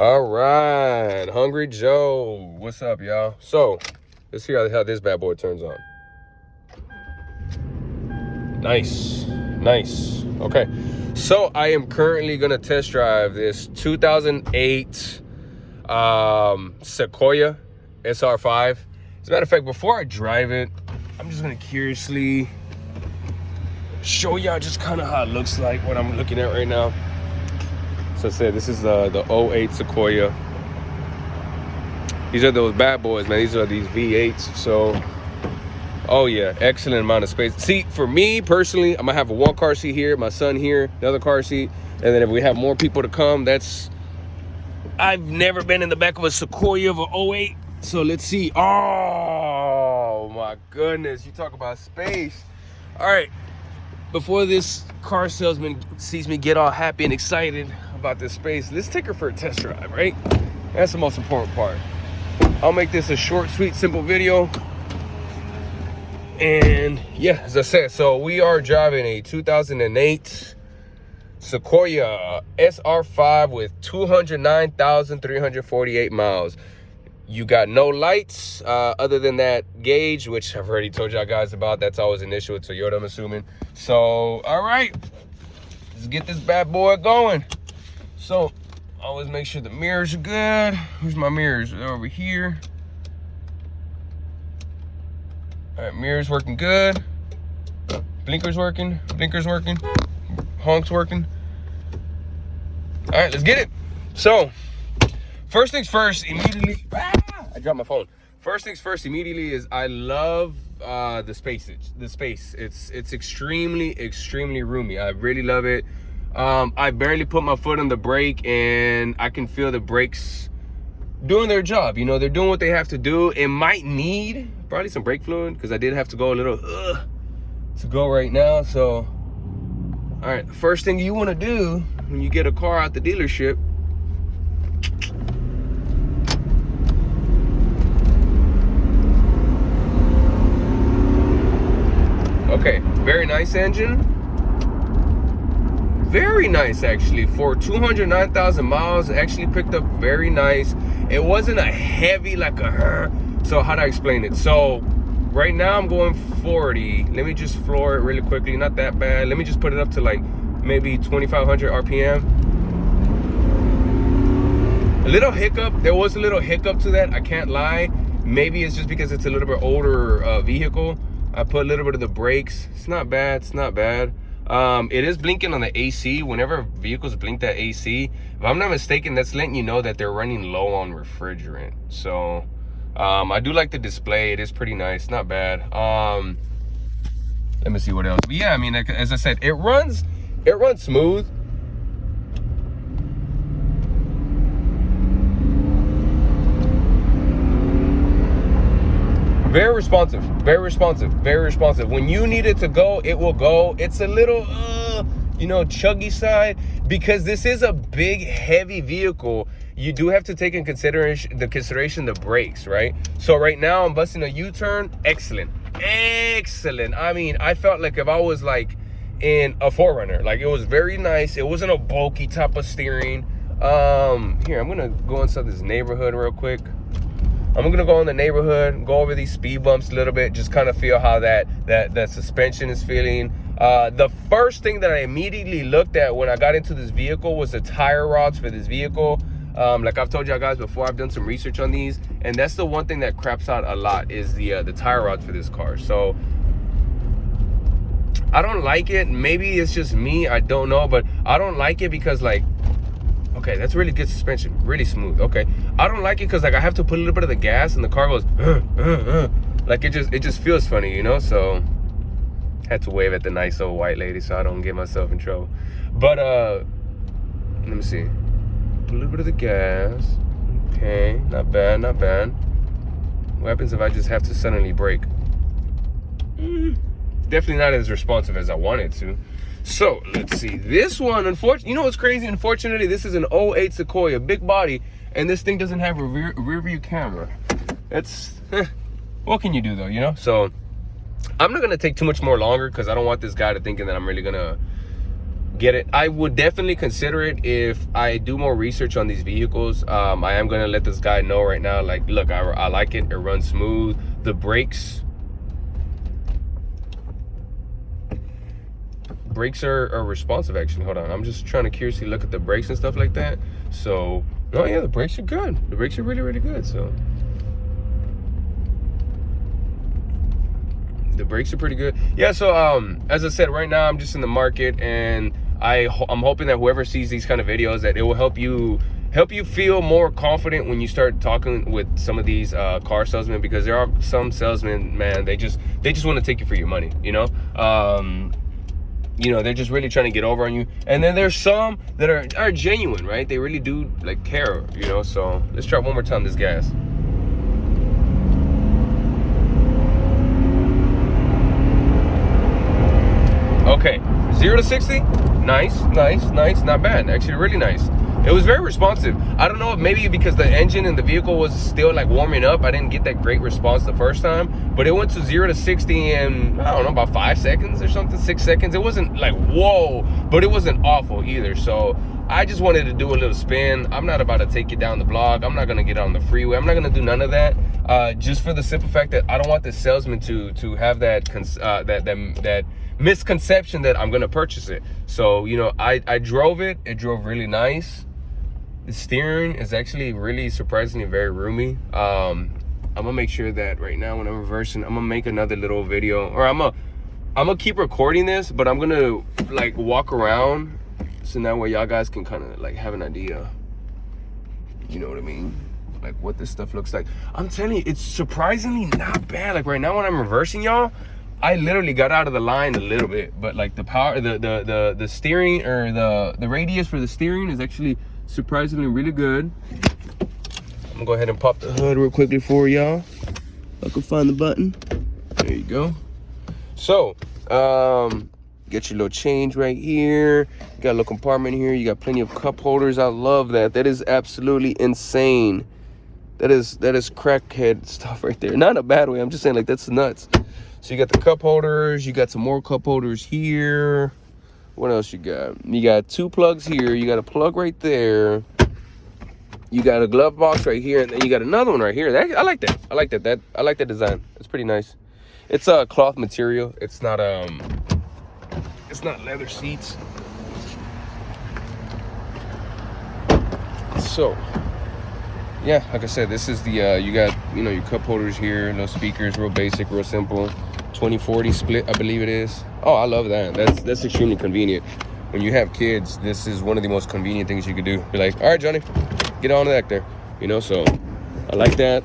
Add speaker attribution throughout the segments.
Speaker 1: All right, Hungry Joe, what's up, y'all? So let's see how this bad boy turns on. Nice. Okay, so I am currently gonna test drive this 2008 Sequoia SR5. As a matter of fact, before I drive it, I'm just gonna curiously show y'all just kind of how it looks like, what I'm looking at right now. So I said, this is the 08 Sequoia. These are those bad boys, man. These are these V8s. So, oh yeah, excellent amount of space. See, for me personally, I'm gonna have a one car seat here, my son here, the other car seat. And then if we have more people to come, I've never been in the back of a Sequoia of an 08. So let's see. Oh my goodness, you talk about space. All right, before this car salesman sees me get all happy and excited about this space, let's take her for a test drive, right? That's the most important part. I'll make this a short, sweet, simple video. And yeah, as I said, so we are driving a 2008 Sequoia SR5 with 209,348 miles. You got no lights other than that gauge, which I've already told y'all guys about. That's always an issue with Toyota, I'm assuming. So, all right, let's get this bad boy going. So, always make sure the mirrors are good. Where's my mirrors? They're over here. All right, mirrors working good. Blinkers working. Honks working. All right, let's get it. So, first things first, immediately, I dropped my phone. First things first, immediately, is I love the space. It's extremely roomy. I really love it. I barely put my foot on the brake, and I can feel the brakes doing their job. You know, they're doing what they have to do. It might need probably some brake fluid, because I did have to go a little to go right now. So, all right, the first thing you want to do when you get a car out the dealership, okay, very nice engine. Very nice, actually. For 209,000 miles, it actually picked up very nice. It wasn't a heavy, like a, so how do I explain it? So right now I'm going 40. Let me just floor it really quickly. Not that bad. Let me just put it up to like maybe 2,500 RPM. A little hiccup. There was a little hiccup to that. I can't lie. Maybe it's just because it's a little bit older vehicle. I put a little bit of the brakes. It's not bad. It is blinking on the AC. Whenever vehicles blink that AC, if I'm not mistaken, that's letting you know that they're running low on refrigerant. So I do like the display. It is pretty nice, not bad. Let me see what else. But yeah, I mean, as I said, it runs smooth. Very responsive. When you need it to go, it will go. It's a little, chuggy side, because this is a big, heavy vehicle. You do have to take in consideration the brakes, right? So right now I'm busting a U-turn. Excellent. I mean, I felt like if I was like in a 4Runner, like it was very nice. It wasn't a bulky type of steering. Here, I'm gonna go inside this neighborhood real quick. I'm gonna go in the neighborhood, go over these speed bumps a little bit, just kind of feel how that suspension is feeling. The first thing that I immediately looked at when I got into this vehicle was the tire rods for this vehicle. Like I've told y'all guys before, I've done some research on these, and that's the one thing that craps out a lot is the tire rods for this car. So I don't like it. Maybe it's just me, I don't know, but I don't like it because, like, okay, that's really good suspension, really smooth. Okay, I don't like it because, like, I have to put a little bit of the gas and the car goes like it just feels funny, you know. So had to wave at the nice old white lady so I don't get myself in trouble. But let me see, put a little bit of the gas. Okay, not bad. What happens if I just have to suddenly brake? Definitely not as responsive as I wanted to. So let's see, this one, unfortunately, you know what's crazy? Unfortunately, this is an 08 Sequoia, big body, and this thing doesn't have a rear view camera. It's what can you do though, you know? So I'm not gonna take too much more longer because I don't want this guy to thinking that I'm really gonna get it. I would definitely consider it if I do more research on these vehicles. I am going to let this guy know right now, like, look, I like it. It runs smooth. The brakes are responsive, actually. Hold on, I'm just trying to curiously look at the brakes and stuff like that. So, oh yeah, the brakes are good. The brakes are really, really good. So the brakes are pretty good. Yeah, so as I said, right now I'm just in the market, and I'm hoping that whoever sees these kind of videos, that it will help you feel more confident when you start talking with some of these car salesmen, because there are some salesmen, man, they just want to take you for your money, you know. You know, they're just really trying to get over on you. And then there's some that are genuine, right? They really do, like, care, you know. So let's try one more time this gas. Okay, 0 to 60, nice, not bad, actually really nice. It was very responsive. I don't know if maybe because the engine in the vehicle was still like warming up, I didn't get that great response the first time, but it went to 0 to 60 in, I don't know, about 5 seconds or something, 6 seconds. It wasn't like, whoa, but it wasn't awful either. So I just wanted to do a little spin. I'm not about to take you down the block. I'm not gonna get on the freeway. I'm not gonna do none of that. Just for the simple fact that I don't want the salesman to have that misconception that I'm gonna purchase it. So, you know, I drove it. It drove really nice. The steering is actually really surprisingly very roomy. I'm gonna make sure that right now when I'm reversing, I'm gonna make another little video, or I'm gonna keep recording this, but I'm gonna like walk around, so that way y'all guys can kind of like have an idea, you know what I mean, like what this stuff looks like. I'm telling you, it's surprisingly not bad. Like right now when I'm reversing, y'all, I literally got out of the line a little bit, but like the power, the steering, or the radius for the steering is actually surprisingly really good. I'm gonna go ahead and pop the hood real quickly for y'all. I can find the button. There you go. So, get your little change right here. You got a little compartment here. You got plenty of cup holders. I love that. That is absolutely insane. That is crackhead stuff right there. Not in a bad way. I'm just saying, like, that's nuts. So you got the cup holders. You got some more cup holders here. What else you got? You got 2 plugs here. You got a plug right there. You got a glove box right here, and then you got another one right here. I like that. I like that. I like that design. It's pretty nice. It's a cloth material. It's not leather seats. So yeah, like I said, this is the you got, you know, your cup holders here, no speakers, real basic, real simple. 20/40 split, I believe it is. Oh, I love that. That's extremely convenient. When you have kids, this is one of the most convenient things you could do. Be like, all right, Johnny, get on back there, you know. So I like that.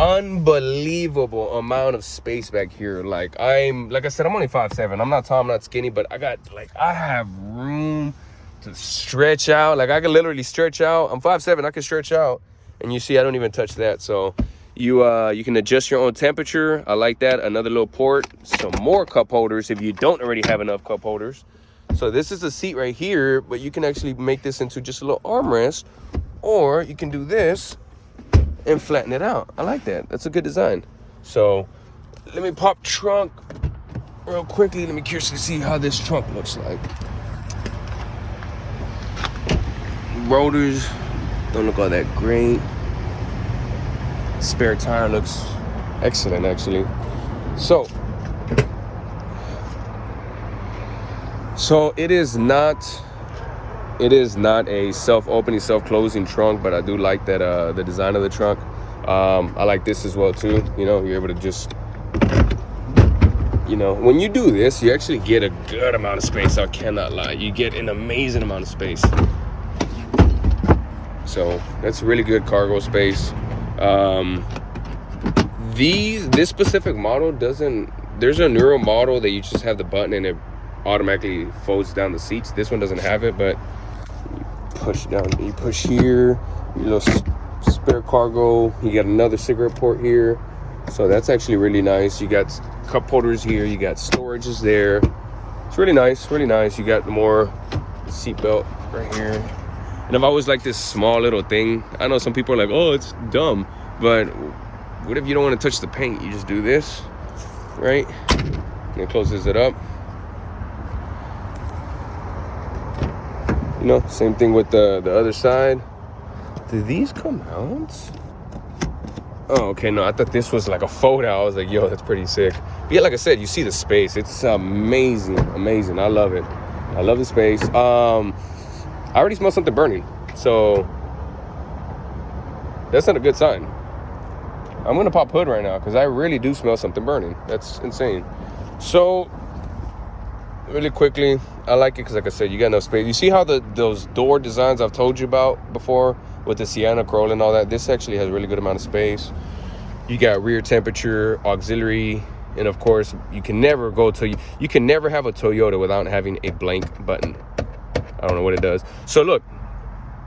Speaker 1: Unbelievable amount of space back here. Like I said, I'm only 5'7". I'm not tall, I'm not skinny, but I have room to stretch out. Like I can literally stretch out. I'm 5'7", I can stretch out, and you see I don't even touch that. So you can adjust your own temperature. I like that. Another little port, some more cup holders if you don't already have enough cup holders. So this is a seat right here, but you can actually make this into just a little armrest, or you can do this and flatten it out. I like that. That's a good design. So let me pop trunk real quickly. Let me curious to see how this trunk looks like. Rotors don't look all that great. Spare tire looks excellent, actually. So it is not a self-opening, self-closing trunk, but I do like that the design of the trunk. I like this as well too. You know, you're able to just, you know, when you do this, you actually get a good amount of space. I cannot lie, you get an amazing amount of space. So that's really good cargo space. This specific model doesn't, there's a newer model that you just have the button and it automatically folds down the seats. This one doesn't have it, but you push down, you push here, your little spare cargo. You got another cigarette port here, so that's actually really nice. You got cup holders here, you got storages there. It's really nice, really nice. You got more seat belt right here. And I've always liked this small little thing. I know some people are like, oh, it's dumb, but what if you don't want to touch the paint? You just do this, right? And it closes it up. You know, same thing with the other side. Do these come out? Oh, okay, no, I thought this was like a fold out. I was like, yo, that's pretty sick. But yeah, like I said, you see the space. It's amazing, amazing. I love it. I love the space. I already smell something burning, so that's not a good sign. I'm gonna pop hood right now because I really do smell something burning. That's insane. So really quickly, I like it because, like I said, you got enough space. You see how those door designs I've told you about before with the Sienna, Corolla, and all that? This actually has a really good amount of space. You got rear temperature, auxiliary, and of course, you can never you can never have a Toyota without having a blank button. I don't know what it does. So look,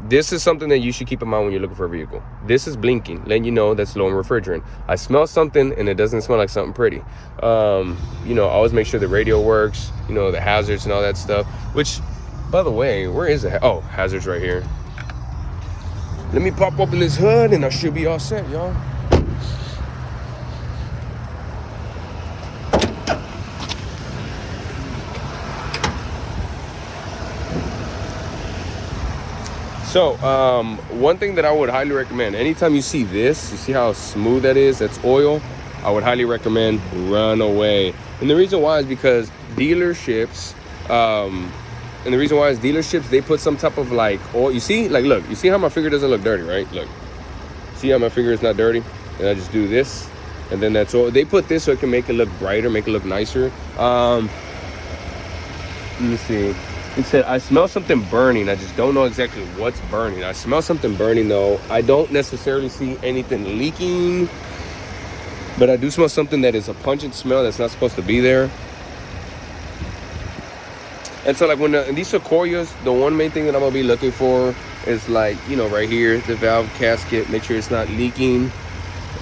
Speaker 1: this is something that you should keep in mind when you're looking for a vehicle. This is blinking, letting you know that's low in refrigerant. I smell something and it doesn't smell like something pretty. You know, always make sure the radio works, you know, the hazards and all that stuff, which, by the way, where is it? Oh, hazards right here. Let me pop open this hood and I should be all set, y'all. So, one thing that I would highly recommend, anytime you see this, you see how smooth that is, that's oil, I would highly recommend run away. And the reason why is because dealerships, they put some type of like oil. You see, like, look, you see how my finger doesn't look dirty, right? Look, see how my finger is not dirty? And I just do this, and then that's all. They put this so it can make it look brighter, make it look nicer. Let me see. It said, I smell something burning. I just don't know exactly what's burning. I smell something burning though. I don't necessarily see anything leaking, but I do smell something that is a pungent smell that's not supposed to be there. And so like when in these Sequoias, the one main thing that I'm gonna be looking for is like, you know, right here, the valve gasket, make sure it's not leaking.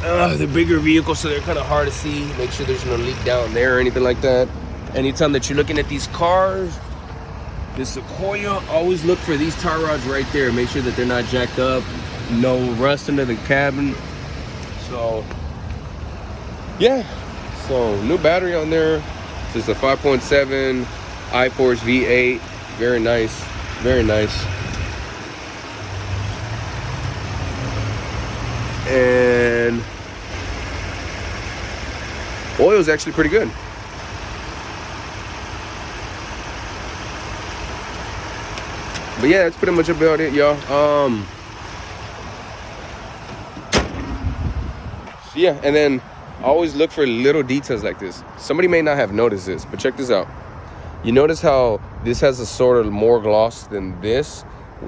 Speaker 1: The bigger vehicles, so they're kind of hard to see. Make sure there's no leak down there or anything like that. Anytime that you're looking at these cars, the Sequoia, always look for these tie rods right there. Make sure that they're not jacked up. No rust under the cabin. So, yeah. So, new battery on there. This is a 5.7 iForce V8. Very nice. Very nice. And oil is actually pretty good. But yeah, that's pretty much about it, y'all. So yeah, and then I always look for little details like this. Somebody may not have noticed this, but check this out. You notice how this has a sort of more gloss than this?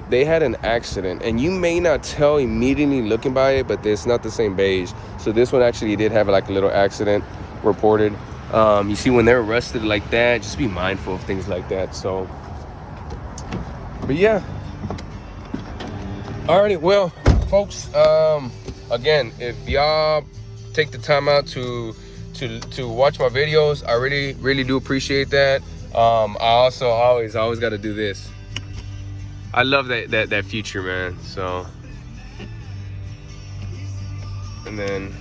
Speaker 1: They had an accident, and you may not tell immediately looking by it, but it's not the same beige. So this one actually did have like a little accident reported. You see when they're rusted like that, just be mindful of things like that. So, but yeah. Alrighty, well, folks, again, if y'all take the time out to watch my videos, I really do appreciate that. I also always got to do this. I love that feature, man. So, and then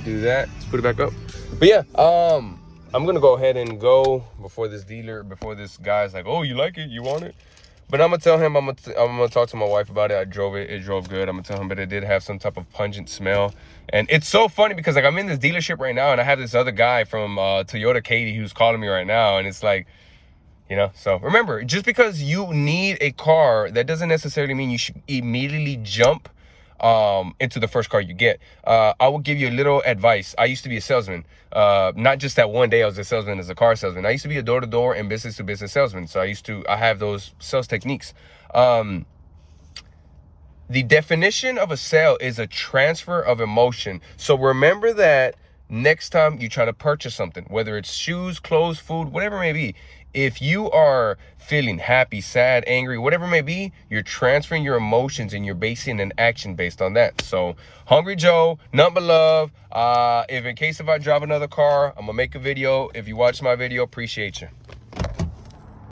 Speaker 1: do that. Let's put it back up. But yeah, I'm gonna go ahead and go before this guy's like, oh, you like it, you want it. But I'm gonna tell him, I'm gonna talk to my wife about it. I drove it, it drove good. I'm gonna tell him, but it did have some type of pungent smell. And it's so funny because like I'm in this dealership right now, and I have this other guy from Toyota Katie who's calling me right now, and it's like, you know, so remember, just because you need a car, that doesn't necessarily mean you should immediately jump into the first car you get. I will give you a little advice. I used to be a salesman. Not just that one day I was a salesman as a car salesman. I used to be a door-to-door and business-to-business salesman. So I have those sales techniques. The definition of a sale is a transfer of emotion. So remember that next time you try to purchase something, whether it's shoes, clothes, food, whatever it may be, if you are feeling happy, sad, angry, whatever it may be, you're transferring your emotions and you're basing an action based on that. So, Hungry Joe, nothing but love. If I drive another car, I'm gonna make a video. If you watch my video, appreciate you.